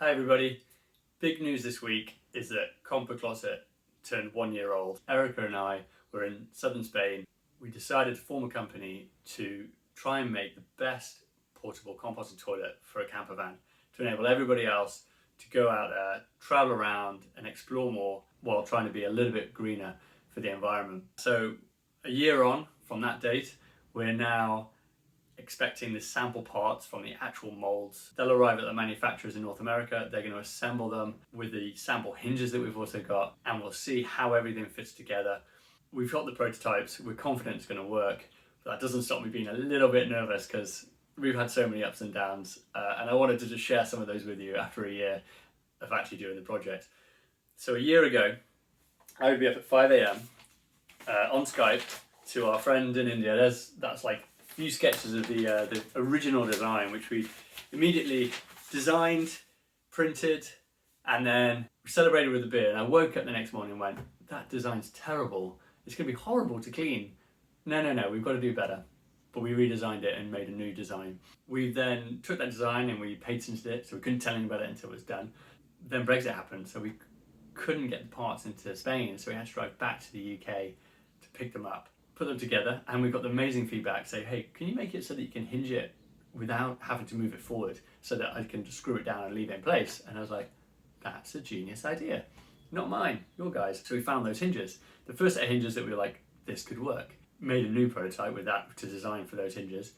Hi everybody. Big news this week is that CompoCloset turned 1 year old. Erica and I were in southern Spain. We decided to form a company to try and make the best portable composting toilet for a camper van to enable everybody else to go out there, travel around and explore more while trying to be a little bit greener for the environment. So a year on from that date, we're now expecting the sample parts from the actual molds. They'll arrive at the manufacturers in North America. They're going to assemble them with the sample hinges that we've also got, and we'll see how everything fits together. We've got the prototypes. We're confident it's going to work, but that doesn't stop me being a little bit nervous because we've had so many ups and downs, and I wanted to just share some of those with you after a year of actually doing the project. So a year ago, I would be up at 5 a.m. On Skype to our friend in India. That's like few sketches of the original design, which we immediately designed, printed, and then we celebrated with a beer. And I woke up the next morning and went, that design's terrible. It's going to be horrible to clean. No, we've got to do better. But we redesigned it and made a new design. We then took that design and we patented it, so we couldn't tell anybody until it was done. Then Brexit happened, so we couldn't get the parts into Spain, so we had to drive back to the UK to pick them up, put them together, and we got the amazing feedback. Say, hey, can you make it so that you can hinge it without having to move it forward so that I can just screw it down and leave it in place? And I was like, that's a genius idea. Not mine, your guys. So we found those hinges. The first set of hinges that we were like, this could work. Made a new prototype with that to design for those hinges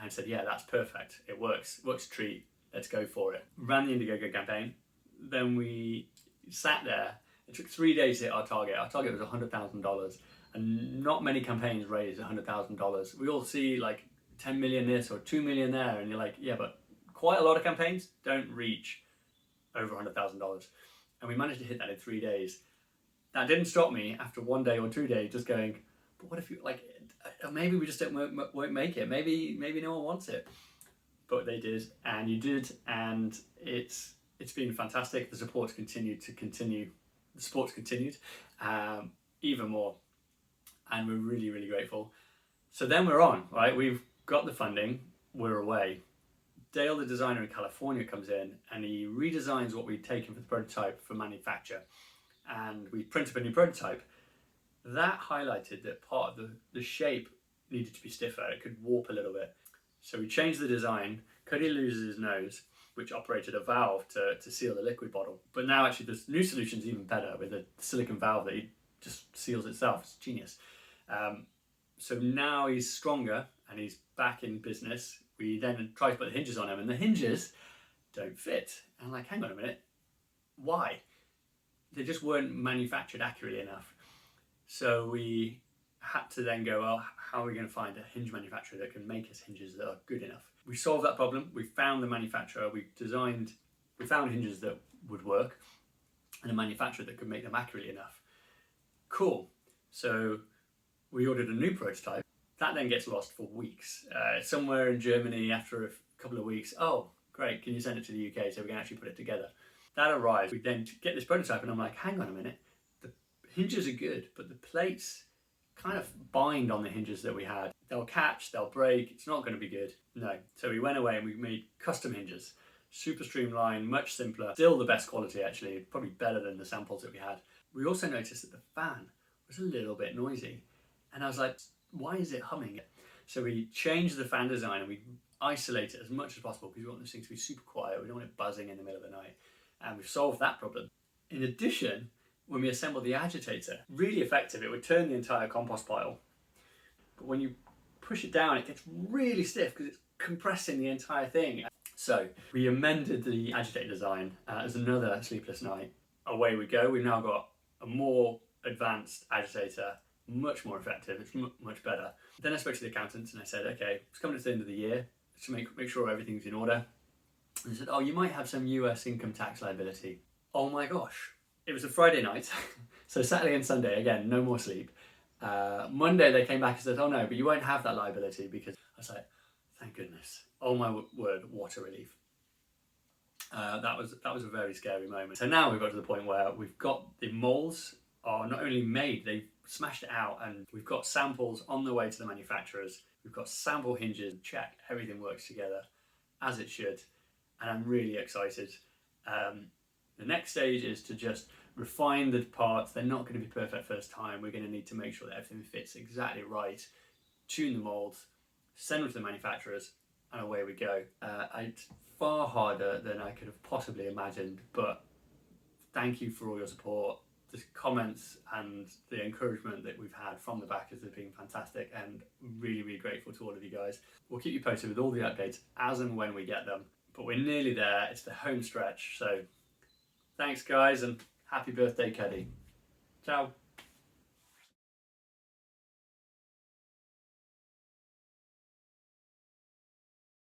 and said, yeah, that's perfect. It works a treat. Let's go for it. Ran the Indiegogo campaign. Then we sat there. It took 3 days to hit our target. Our target was $100,000. And not many campaigns raise $100,000. We all see like 10 million this or 2 million there, and you're like, yeah, but quite a lot of campaigns don't reach over $100,000. And we managed to hit that in 3 days. That didn't stop me after 1 day or 2 days just going, but what if you like, maybe we just won't make it. Maybe no one wants it. But they did, and you did, and it's been fantastic. The support's continued. The support's continued even more. And we're really, really grateful. So then we're on, right? We've got the funding, we're away. Dale, the designer in California, comes in and he redesigns what we'd taken for the prototype for manufacture. And we print up a new prototype. That highlighted that part of the shape needed to be stiffer. It could warp a little bit. So we changed the design. Cuddy loses his nose, which operated a valve to seal the liquid bottle. But now actually this new solution is even better with a silicone valve that he just seals itself. It's genius. So now he's stronger and he's back in business. We then try to put the hinges on him and the hinges don't fit. And I'm like, hang on a minute, why? They just weren't manufactured accurately enough. So we had to then go, well, how are we going to find a hinge manufacturer that can make us hinges that are good enough? We solved that problem. We found the manufacturer. We found hinges that would work and a manufacturer that could make them accurately enough. Cool. So we ordered a new prototype. That then gets lost for weeks. Somewhere in Germany after a couple of weeks, oh, great, can you send it to the UK so we can actually put it together? That arrives. We then get this prototype and I'm like, hang on a minute. The hinges are good, but the plates kind of bind on the hinges that we had. They'll catch, they'll break, it's not going to be good. No. So we went away and we made custom hinges. Super streamlined, much simpler. Still the best quality actually, probably better than the samples that we had. We also noticed that the fan was a little bit noisy. And I was like, why is it humming? So we changed the fan design and we isolate it as much as possible because we want this thing to be super quiet. We don't want it buzzing in the middle of the night. And we've solved that problem. In addition, when we assembled the agitator, really effective, it would turn the entire compost pile. But when you push it down, it gets really stiff because it's compressing the entire thing. So we amended the agitator design as another sleepless night. Away we go. We've now got a more advanced agitator, much more effective, it's much better. Then I spoke to the accountants and I said, okay, it's coming to the end of the year, to make sure everything's in order. And they said, oh, you might have some US income tax liability. Oh my gosh. It was a Friday night, so Saturday and Sunday, again, no more sleep. Monday they came back and said, oh no, but you won't have that liability because I was like, thank goodness. Oh my word, what a relief. That was a very scary moment. So now we've got to the point where we've got the molds are not only made, they've smashed it out and we've got samples on the way to the manufacturers. We've got sample hinges, check, everything works together as it should. And I'm really excited. The next stage is to just refine the parts. They're not going to be perfect first time. We're going to need to make sure that everything fits exactly right, tune the molds, send them to the manufacturers, and away we go. It's far harder than I could have possibly imagined, but thank you for all your support. The comments and the encouragement that we've had from the backers have been fantastic, and really, really grateful to all of you guys. We'll keep you posted with all the updates as and when we get them, but we're nearly there. It's the home stretch, so thanks guys, and happy birthday, Cuddy. Ciao.